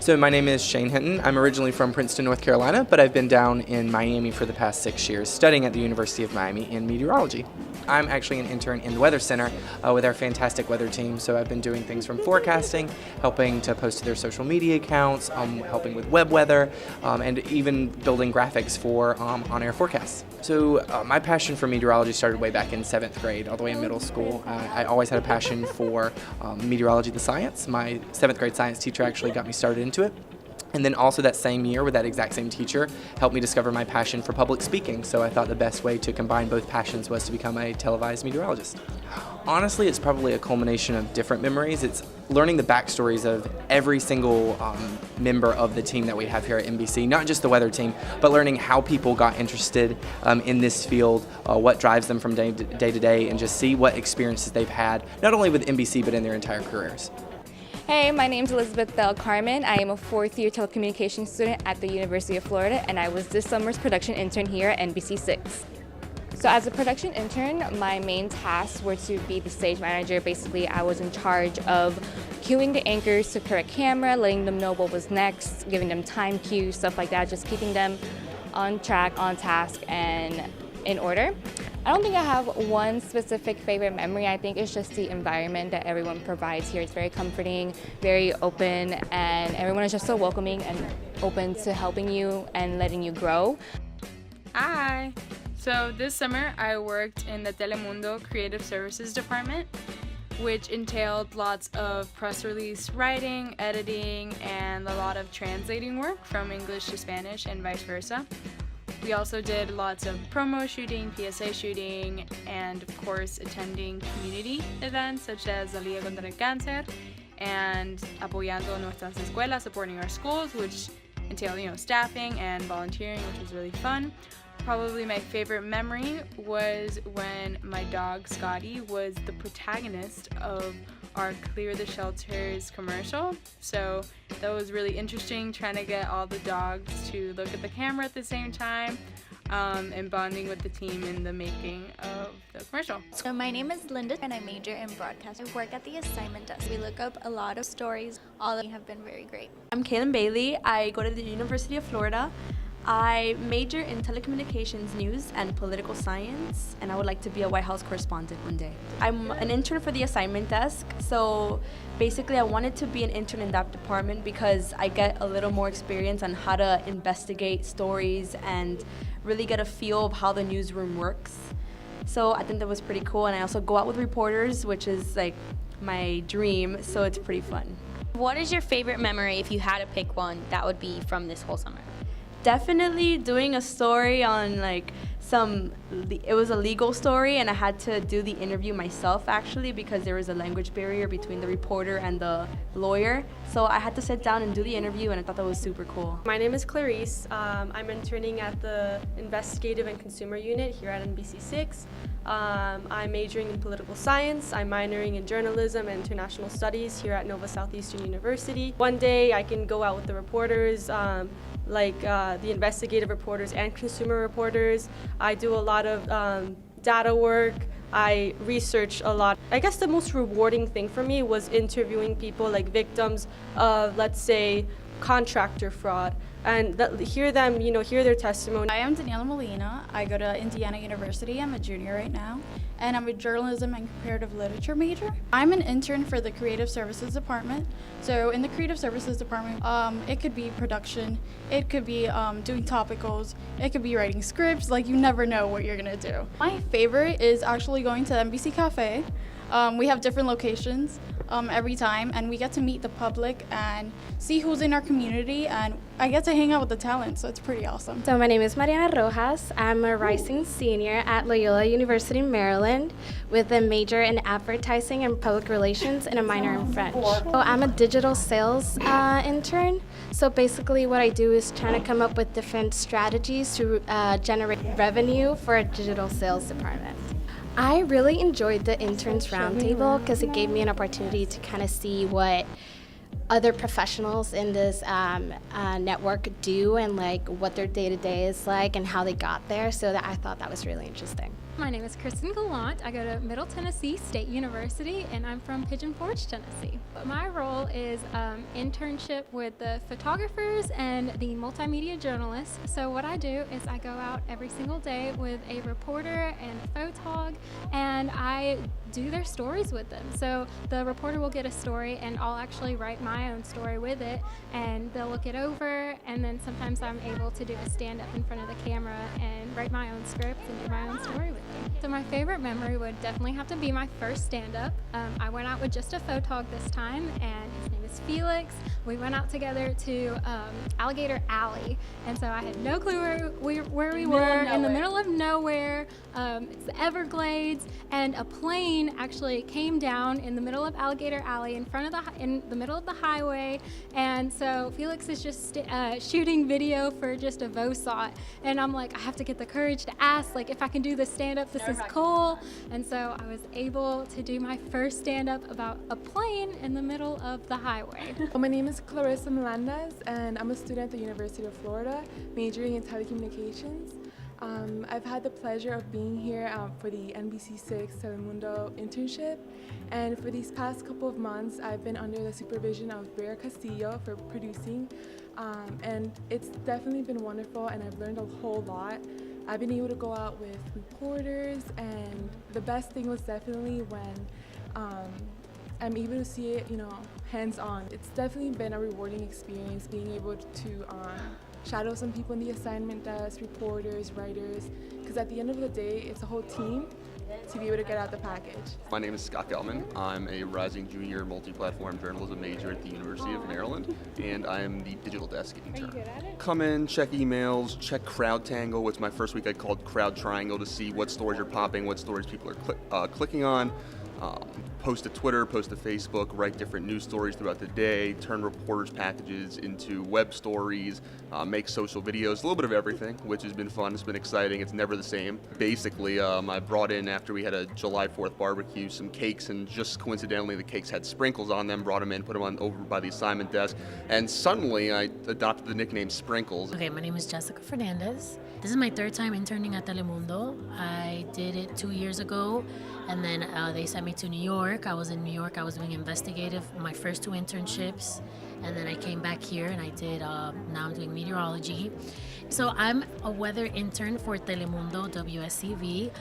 So my name is Shane Hinton. I'm originally from Princeton, North Carolina, but I've been down in Miami for the past 6 years studying at the University of Miami in meteorology. I'm actually an intern in the Weather Center with our fantastic weather team, so I've been doing things from forecasting, helping to post to their social media accounts, helping with web weather, and even building graphics for on-air forecasts. So my passion for meteorology started way back in 7th grade, all the way in middle school. I always had a passion for meteorology, the science. My 7th grade science teacher actually got me started into it. And then also that same year with that exact same teacher helped me discover my passion for public speaking. So I thought the best way to combine both passions was to become a televised meteorologist. Honestly, it's probably a culmination of different memories. It's learning the backstories of every single member of the team that we have here at NBC, not just the weather team, but learning how people got interested in this field, what drives them from day to day, and just see what experiences they've had, not only with NBC, but in their entire careers. Hey, my name's Elizabeth Bell Carmen. I am a 4th-year telecommunications student at the University of Florida, and I was this summer's production intern here at NBC6. So as a production intern, my main tasks were to be the stage manager. Basically, I was in charge of cueing the anchors to correct camera, letting them know what was next, giving them time cues, stuff like that, just keeping them on track, on task, and in order. I don't think I have one specific favorite memory. I think it's just the environment that everyone provides here. It's very comforting, very open, and everyone is just so welcoming and open to helping you and letting you grow. Hi! So this summer I worked in the Telemundo Creative Services Department, which entailed lots of press release writing, editing, and a lot of translating work from English to Spanish and vice versa. We also did lots of promo shooting, PSA shooting, and of course attending community events such as La Liga contra el Cáncer and apoyando nuestras escuelas, supporting our schools, which entailed, staffing and volunteering, which was really fun. Probably my favorite memory was when my dog Scotty was the protagonist of our Clear the Shelters commercial. So that was really interesting, trying to get all the dogs to look at the camera at the same time, and bonding with the team in the making of the commercial. So my name is Linda and I major in broadcast. I work at the assignment desk. We look up a lot of stories. All of them have been very great. I'm Kaylin Bailey. I go to the University of Florida. I major in telecommunications, news, and political science, and I would like to be a White House correspondent one day. I'm an intern for the assignment desk, so basically I wanted to be an intern in that department because I get a little more experience on how to investigate stories and really get a feel of how the newsroom works. So I think that was pretty cool, and I also go out with reporters, which is like my dream, so it's pretty fun. What is your favorite memory, if you had to pick one, that would be from this whole summer? Definitely doing a story on it was a legal story, and I had to do the interview myself actually because there was a language barrier between the reporter and the lawyer. So I had to sit down and do the interview, and I thought that was super cool. My name is Clarice. I'm interning at the Investigative and Consumer Unit here at NBC6. I'm majoring in political science. I'm minoring in journalism and international studies here at Nova Southeastern University. One day I can go out with the reporters, the investigative reporters and consumer reporters. I do a lot of data work. I research a lot. I guess the most rewarding thing for me was interviewing people like victims of, let's say, contractor fraud, and hear their testimony. I am Daniela Molina. I go to Indiana University. I'm a junior right now, and I'm a journalism and comparative literature major. I'm an intern for the Creative Services Department. So in the Creative Services Department, it could be production, it could be doing topicals, it could be writing scripts, you never know what you're gonna do. My favorite is actually going to NBC Cafe. We have different locations every time, and we get to meet the public and see who's in our community, and I get to hang out with the talent, so it's pretty awesome. So my name is Mariana Rojas. I'm a rising senior at Loyola University, Maryland, with a major in advertising and public relations and a minor in French. So I'm a digital sales intern. So basically what I do is trying to come up with different strategies to generate revenue for a digital sales department. I really enjoyed the Interns Roundtable because it gave me an opportunity to kind of see what other professionals in this network do and what their day-to-day is like and how they got there, so that I thought that was really interesting. My name is Kristen Gallant. I go to Middle Tennessee State University and I'm from Pigeon Forge, Tennessee. My role is internship with the photographers and the multimedia journalists. So what I do is I go out every single day with a reporter and a photog and I do their stories with them. So the reporter will get a story and I'll actually write my own story with it and they'll look it over, and then sometimes I'm able to do a stand up in front of the camera and write my own scripts and do my own story with them. So my favorite memory would definitely have to be my first stand up. I went out with just a photog this time and his name is Felix. We went out together to Alligator Alley, and so I had no clue where we were, in the middle of nowhere. It's the Everglades, and a plane actually came down in the middle of Alligator Alley in the middle of the highway, and so Felix is just shooting video for just a VOSOT, and I'm like, I have to get the courage to ask, like, if I can do this stand-up, this is cool. And so I was able to do my first stand-up about a plane in the middle of the highway. My name is Clarissa Melendez, and I'm a student at the University of Florida, majoring in telecommunications. I've had the pleasure of being here for the NBC 6 Telemundo internship, and for these past couple of months I've been under the supervision of Brea Castillo for producing, and it's definitely been wonderful and I've learned a whole lot. I've been able to go out with reporters, and the best thing was definitely when I'm able to see it, hands-on. It's definitely been a rewarding experience being able to shadow some people in the assignment desk, reporters, writers, because at the end of the day, it's a whole team to be able to get out the package. My name is Scott Gelman. I'm a rising junior multi-platform journalism major at the University of Maryland, and I am the digital desk intern. Are you good at it? Come in, check emails, check Crowd Tangle, which my first week I called Crowd Triangle, to see what stories are popping, what stories people are clicking on. Post to Twitter, post to Facebook, write different news stories throughout the day, turn reporters' packages into web stories, make social videos, a little bit of everything, which has been fun. It's been exciting. It's never the same. Basically, I brought in, after we had a July 4th barbecue, some cakes, and just coincidentally the cakes had sprinkles on them, brought them in, put them on over by the assignment desk, and suddenly I adopted the nickname Sprinkles. Okay, my name is Jessica Fernandez. This is my third time interning at Telemundo. I did it 2 years ago, and then they sent me to New York. I was in New York. I was doing investigative, my first 2 internships, and then I came back here and I did, now I'm doing meteorology. So I'm a weather intern for Telemundo WSCV,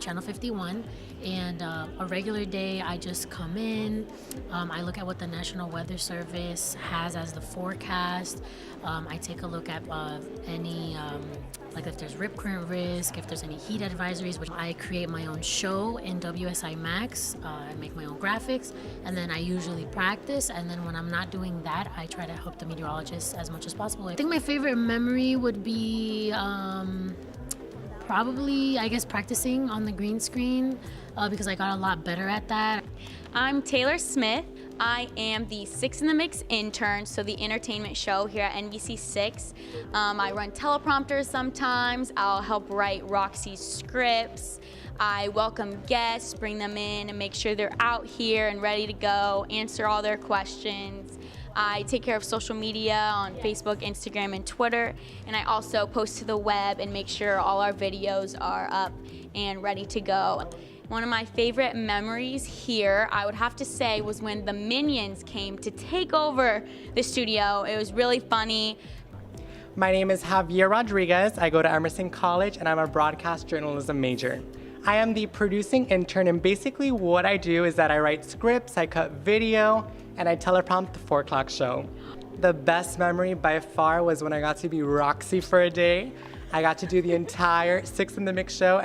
Channel 51, and a regular day I just come in, I look at what the National Weather Service has as the forecast. I take a look at any, like if there's rip current risk, if there's any heat advisories, which I create my own show in WSI Max, I make my own graphics, and then I usually practice, and then when I'm not doing that, I try to help the meteorologists as much as possible. I think my favorite memory would be probably, I guess, practicing on the green screen, because I got a lot better at that. I'm Taylor Smith. I am the Six in the Mix intern, so the entertainment show here at NBC 6. I run teleprompters sometimes. I'll help write Roxy's scripts. I welcome guests, bring them in, and make sure they're out here and ready to go, answer all their questions. I take care of social media on Facebook, Instagram, and Twitter, and I also post to the web and make sure all our videos are up and ready to go. One of my favorite memories here, I would have to say, was when the Minions came to take over the studio. It was really funny. My name is Javier Rodriguez. I go to Emerson College and I'm a broadcast journalism major. I am the producing intern, and basically what I do is that I write scripts, I cut video, and I teleprompt the 4 o'clock show. The best memory by far was when I got to be Roxy for a day. I got to do the entire Six in the Mix show.